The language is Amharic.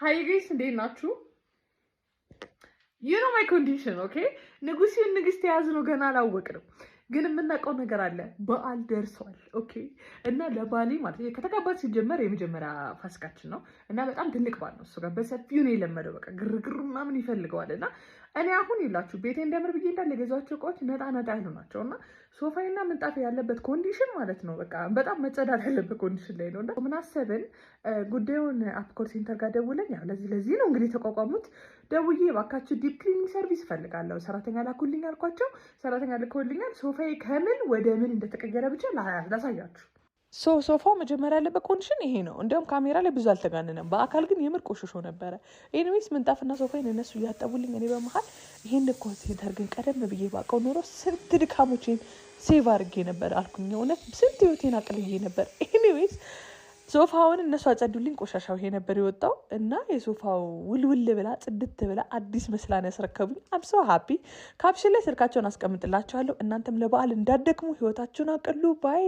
Hi guys, እንዴት ናችሁ? You know my condition, okay? ንጉሲውን ንግስት የያዝነው ገና አላወቅንም፣ ግን የምናውቀው ነገር አለ። በዓል ደርሷል፣ ኦኬ? እና ለባሌ ማለት ከተጋባን ሲጀመር የመጀመሪያ ፋሲካችን ነው እና በጣም ትልቅ በዓል ነው። እሱ ጋር በሰፊው ነው የለመደው፣ በቃ ግርግር ምናምን ይፈልገዋል። እና እኔ አሁን ይላችሁ ቤቴ እንደምር ብዬ እንዳለ የገዛቸው እቃዎች ነጣ ያሉ ናቸው እና ሶፋይና ምንጣፍ ያለበት ኮንዲሽን ማለት ነው በቃ በጣም መጸዳት ያለበት ኮንዲሽን ላይ ነው። እና ምን አሰብን ጉዳዩን አፕኮል ሴንተር ጋር ደውለን ያው ለዚህ ነው እንግዲህ የተቋቋሙት። ደውዬ እባካችሁ ዲፕ ክሊኒንግ ሰርቪስ እፈልጋለሁ ሰራተኛ ላኩልኝ አልኳቸው። ሰራተኛ ልከውልኛል። ሶፋዬ ከምን ወደ ምን እንደተቀየረ ብቻ ላሳያችሁ። ሶፋው መጀመሪያ ያለበት ኮንዲሽን ይሄ ነው። እንዲያውም ካሜራ ላይ ብዙ አልተጋነነም፣ በአካል ግን የምር ቆሽሾ ነበረ። ኤኒዌይስ ምንጣፍና ሶፋዬን እነሱ እያጠቡልኝ፣ እኔ በመሀል ይሄን ኮንሴንተር ግን ቀደም ብዬ ባውቀው ኖሮ ስንት ድካሞቼን ሴቭ አድርጌ ነበር አልኩኝ። እውነት ስንት ህይወቴን አቅልዬ ነበር። ኤኒዌይስ ሶፋውን እነሱ አጸዱልኝ። ቆሻሻው ይሄ ነበር የወጣው እና የሶፋው ውልውል ብላ ጽድት ብላ አዲስ መስላን ያስረከቡኝ። አምሶ ሀፒ። ካፕሽን ላይ ስልካቸውን አስቀምጥላቸዋለሁ። እናንተም ለበዓል እንዳደክሙ ህይወታችሁን አቅሉ። ባይ